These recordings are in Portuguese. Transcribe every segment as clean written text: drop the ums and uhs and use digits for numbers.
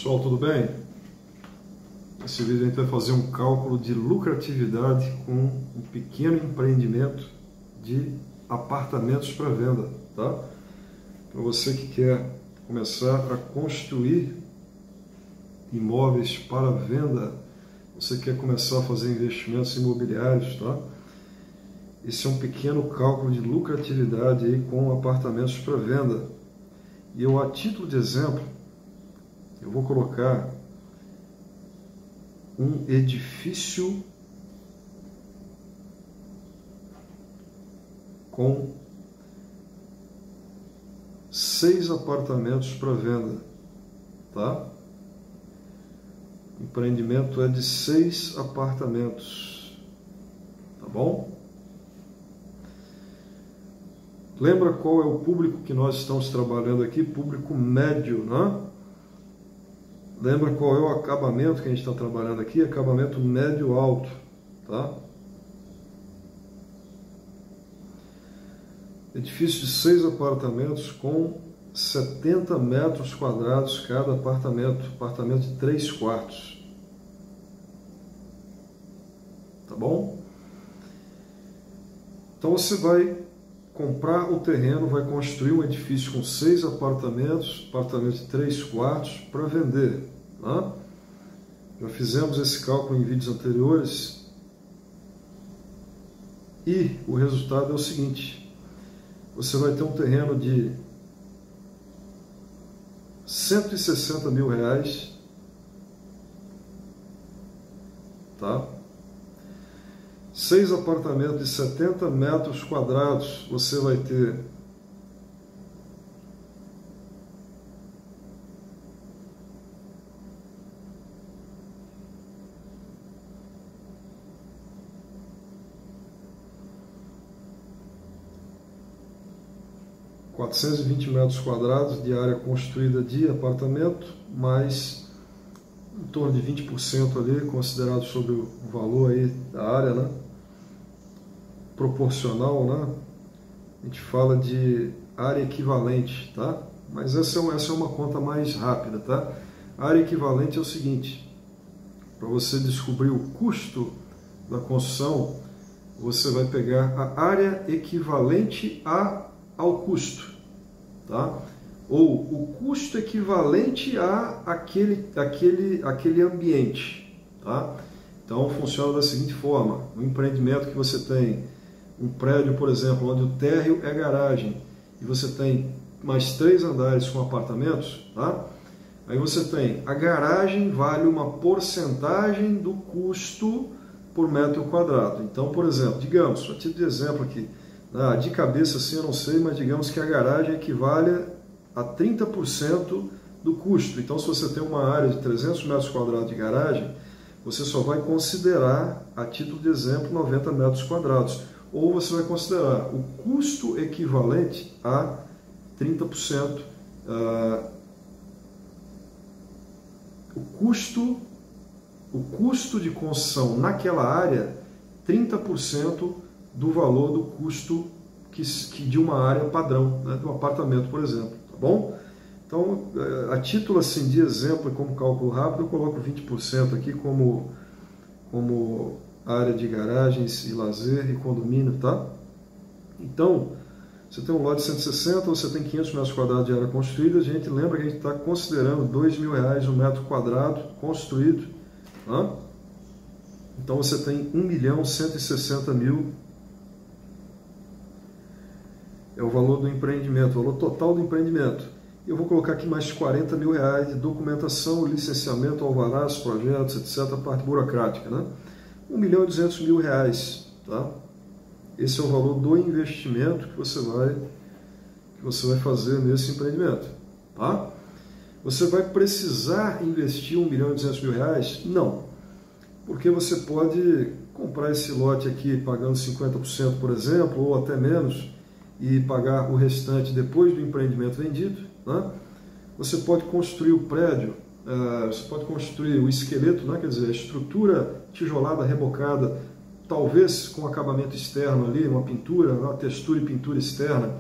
Pessoal, tudo bem? Nesse vídeo a gente vai fazer um cálculo de lucratividade com um pequeno empreendimento de apartamentos para venda, tá? Para você que quer começar a construir imóveis para venda, você quer começar a fazer investimentos imobiliários, tá? Esse é um pequeno cálculo de lucratividade aí com apartamentos para venda. E eu, a título de exemplo, eu vou colocar um edifício com 6 apartamentos para venda, tá? O empreendimento é de 6 apartamentos, tá bom? Lembra qual é o público que nós estamos trabalhando aqui? Público médio, né? Lembra qual é o acabamento que a gente está trabalhando aqui? Acabamento médio-alto, tá? Edifício de 6 apartamentos com 70 metros quadrados cada apartamento. Apartamento de 3 quartos. Tá bom? Então você vai comprar o terreno, vai construir um edifício com 6 apartamentos, apartamento de 3 quartos para vender. Tá? Já fizemos esse cálculo em vídeos anteriores e o resultado é o seguinte: você vai ter um terreno de R$160 mil, tá? 6 apartamentos de 70 metros quadrados, você vai ter R$420 metros quadrados de área construída de apartamento, mais em torno de 20% ali, considerado sobre o valor aí da área, né? Proporcional, né? A gente fala de área equivalente, tá? Mas essa é uma conta mais rápida, tá? A área equivalente é o seguinte: para você descobrir o custo da construção, você vai pegar a área equivalente ao custo, tá? Ou o custo equivalente a aquele ambiente, tá? Então funciona da seguinte forma: um empreendimento que você tem um prédio, por exemplo, onde o térreo é garagem e você tem mais 3 andares com apartamentos, tá? Aí você tem a garagem vale uma porcentagem do custo por metro quadrado. Então, por exemplo, digamos, a título de exemplo aqui, de cabeça assim eu não sei, mas digamos que a garagem equivale a 30% do custo. Então, se você tem uma área de 300 metros quadrados de garagem, você só vai considerar, a título de exemplo, 90 metros quadrados. Ou você vai considerar o custo equivalente a 30%. O custo de construção naquela área, 30% do valor do custo que de uma área padrão, né, de um apartamento, por exemplo, tá bom? Então, a título assim, de exemplo e como cálculo rápido, eu coloco 20% aqui como área de garagens e lazer e condomínio, tá? Então, você tem um lote de 160, você tem 500 metros quadrados de área construída, a gente lembra que a gente está considerando R$2.000 um metro quadrado construído, tá? Então você tem R$1.160.000, é o valor do empreendimento, o valor total do empreendimento. Eu vou colocar aqui mais R$40 mil de documentação, licenciamento, alvarás, projetos, etc., a parte burocrática, né? R$1.200.000, tá? Esse é o valor do investimento que você vai fazer nesse empreendimento, tá? Você vai precisar investir R$1.200.000? Não, porque você pode comprar esse lote aqui pagando 50%, por exemplo, ou até menos, e pagar o restante depois do empreendimento vendido, né? Você pode construir o prédio, você pode construir o esqueleto, né? Quer dizer, a estrutura tijolada, rebocada, talvez com acabamento externo ali, uma pintura, uma textura e pintura externa,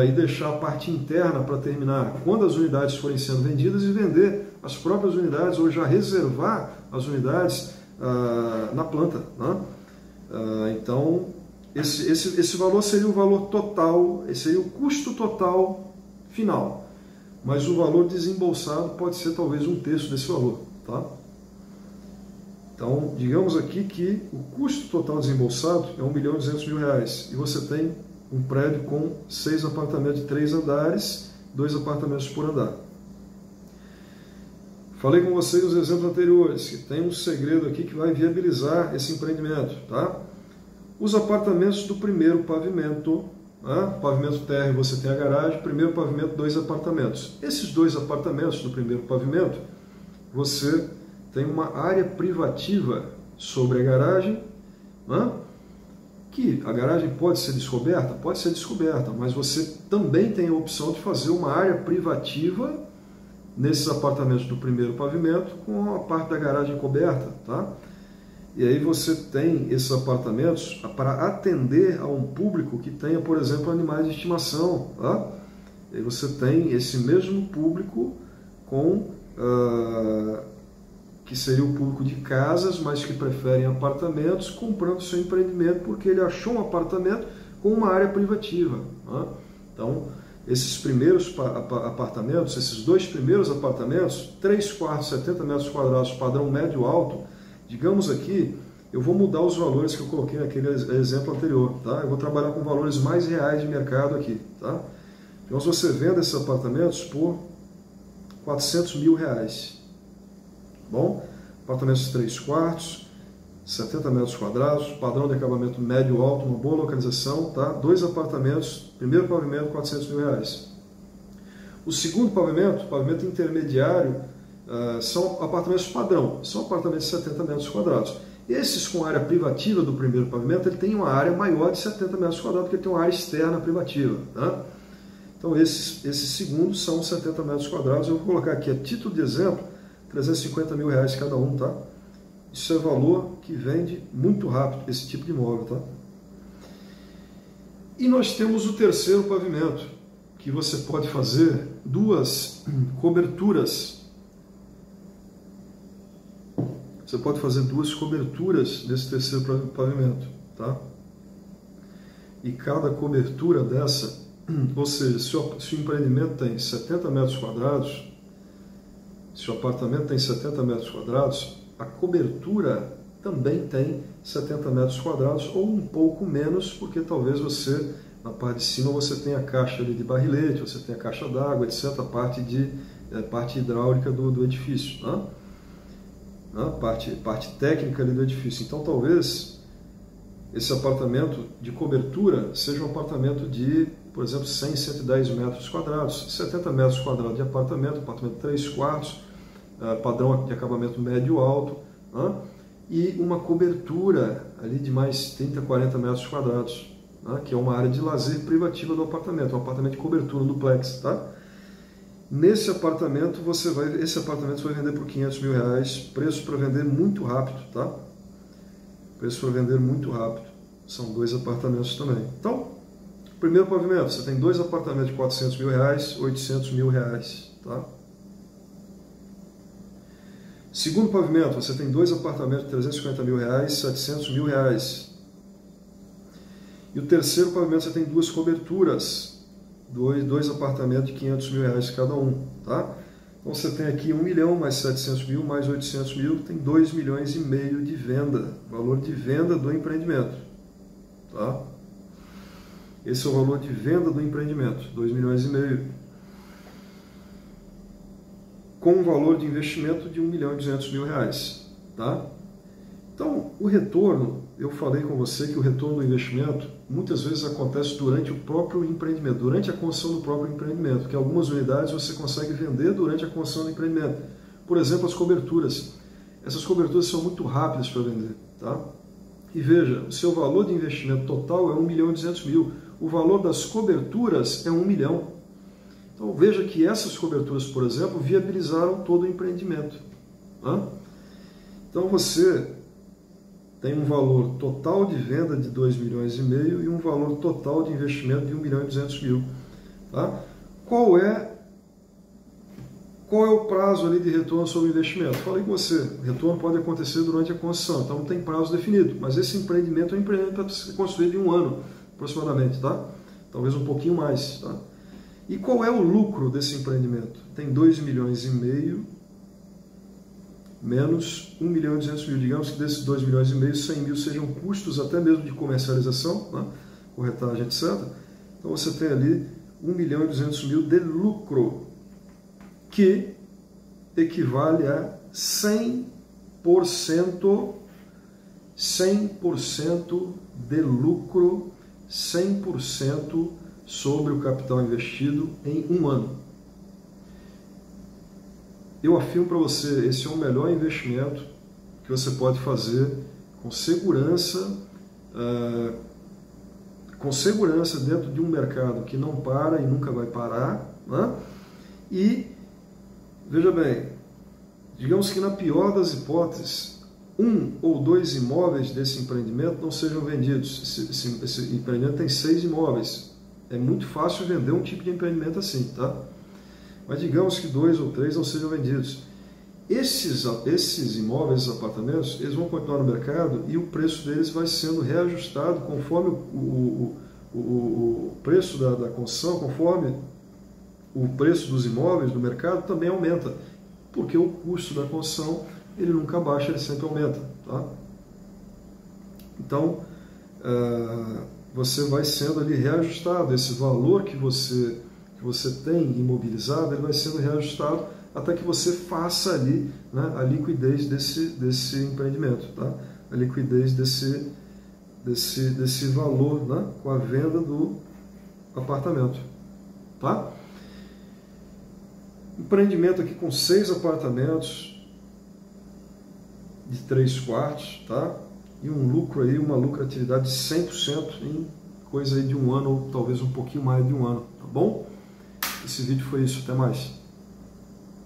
e deixar a parte interna para terminar quando as unidades forem sendo vendidas e vender as próprias unidades ou já reservar as unidades na planta, né? Então, esse valor seria o valor total, seria o custo total final, mas o valor desembolsado pode ser talvez um terço desse valor, tá? Então, digamos aqui que o custo total desembolsado é R$1.200.000 e você tem um prédio com 6 apartamentos de 3 andares, 2 apartamentos por andar. Falei com vocês nos exemplos anteriores que tem um segredo aqui que vai viabilizar esse empreendimento, tá? Os apartamentos do primeiro pavimento, né? Pavimento térreo você tem a garagem, primeiro pavimento 2 apartamentos. Esses 2 apartamentos do primeiro pavimento, você tem uma área privativa sobre a garagem, né? Que a garagem pode ser descoberta, mas você também tem a opção de fazer uma área privativa nesses apartamentos do primeiro pavimento com a parte da garagem coberta, tá? E aí você tem esses apartamentos para atender a um público que tenha, por exemplo, animais de estimação, tá? E aí você tem esse mesmo público com que seria o público de casas, mas que preferem apartamentos, comprando seu empreendimento porque ele achou um apartamento com uma área privativa, tá? Então, esses primeiros apartamentos, esses 2 primeiros apartamentos, 3 quartos, 70 metros quadrados, padrão médio alto, digamos aqui, eu vou mudar os valores que eu coloquei naquele exemplo anterior, tá? Eu vou trabalhar com valores mais reais de mercado aqui, tá? Então, se você vende esses apartamentos por R$400.000, bom? Apartamentos de 3 quartos, 70 metros quadrados, padrão de acabamento médio alto, uma boa localização, tá? 2 apartamentos, primeiro pavimento, R$400.000. O segundo pavimento intermediário, são apartamentos padrão, são apartamentos de 70 metros quadrados. Esses com área privativa do primeiro pavimento, ele tem uma área maior de 70 metros quadrados, porque ele tem uma área externa privativa, tá? Então, esses segundos são 70 metros quadrados. Eu vou colocar aqui, a título de exemplo, R$350.000 cada um, tá? Isso é valor que vende muito rápido, esse tipo de imóvel, tá? E nós temos o terceiro pavimento, que você pode fazer 2 coberturas. Você pode fazer 2 coberturas nesse terceiro pavimento, tá? E cada cobertura dessa, ou seja, se o empreendimento tem 70 metros quadrados, se o apartamento tem 70 metros quadrados, a cobertura também tem 70 metros quadrados ou um pouco menos, porque talvez você, na parte de cima, você tenha a caixa ali de barrilete, você tenha a caixa d'água, etc., a parte hidráulica do edifício, né? Parte técnica ali do edifício. Então, talvez esse apartamento de cobertura seja um apartamento de, por exemplo, 100, 110 metros quadrados, 70 metros quadrados de apartamento 3 quartos, padrão de acabamento médio-alto, né? E uma cobertura ali de mais 30, 40 metros quadrados, né? Que é uma área de lazer privativa do apartamento, um apartamento de cobertura, um duplex, tá? Nesse apartamento, esse apartamento vai vender por R$500.000, preço para vender muito rápido, tá? Preço para vender muito rápido. São 2 apartamentos também. Então, primeiro pavimento, você tem 2 apartamentos de R$400.000, R$800.000, tá? Segundo pavimento, você tem 2 apartamentos de R$350.000, R$700.000. E o terceiro pavimento, você tem 2 coberturas, 2 apartamentos de R$500.000 cada um, tá? Então você tem aqui 1 milhão mais 700 mil mais 800 mil, tem 2,5 milhões de venda, valor de venda do empreendimento, tá? Esse é o valor de venda do empreendimento, 2,5 milhões. Com um valor de investimento de R$1.200.000, tá? Então, o retorno, eu falei com você que o retorno do investimento muitas vezes acontece durante o próprio empreendimento, durante a construção do próprio empreendimento, porque algumas unidades você consegue vender durante a construção do empreendimento. Por exemplo, as coberturas. Essas coberturas são muito rápidas para vender, tá? E veja, o seu valor de investimento total é R$1.200.000, o valor das coberturas é 1 milhão. Então veja que essas coberturas, por exemplo, viabilizaram todo o empreendimento, tá? Então você tem um valor total de venda de 2,5 milhões e um valor total de investimento de 1,2 milhão. Tá? Qual é Qual é o prazo ali de retorno sobre o investimento? Falei com você, o retorno pode acontecer durante a construção, então não tem prazo definido, mas esse empreendimento é um empreendimento para ser construído em 1 ano, aproximadamente, tá? Talvez um pouquinho mais, tá? E qual é o lucro desse empreendimento? Tem 2,5 milhões menos 1.200.000. Digamos que desses 2,5 milhões, 100 mil sejam custos até mesmo de comercialização, né? Corretagem, etc. Então você tem ali 1.200.000 de lucro, que equivale a 100% de lucro, 100% sobre o capital investido em 1 ano. Eu afirmo para você, esse é o melhor investimento que você pode fazer com segurança dentro de um mercado que não para e nunca vai parar, né? E, veja bem, digamos que na pior das hipóteses, 1 ou 2 imóveis desse empreendimento não sejam vendidos. Esse empreendimento tem 6 imóveis. É muito fácil vender um tipo de empreendimento assim, tá? Mas digamos que 2 ou 3 não sejam vendidos. Esses imóveis, esses apartamentos, eles vão continuar no mercado e o preço deles vai sendo reajustado conforme o preço da construção, conforme o preço dos imóveis no mercado também aumenta, porque o custo da construção ele nunca baixa, ele sempre aumenta, tá? Então, você vai sendo ali reajustado, esse valor que você tem imobilizado, ele vai sendo reajustado até que você faça ali, né, a liquidez desse empreendimento, tá? A liquidez desse valor, né, com a venda do apartamento, tá? Empreendimento aqui com 6 apartamentos de 3 quartos, tá? E um lucro aí, uma lucratividade de 100% em coisa aí de 1 ano, ou talvez um pouquinho mais de 1 ano, tá bom? Esse vídeo foi isso, até mais.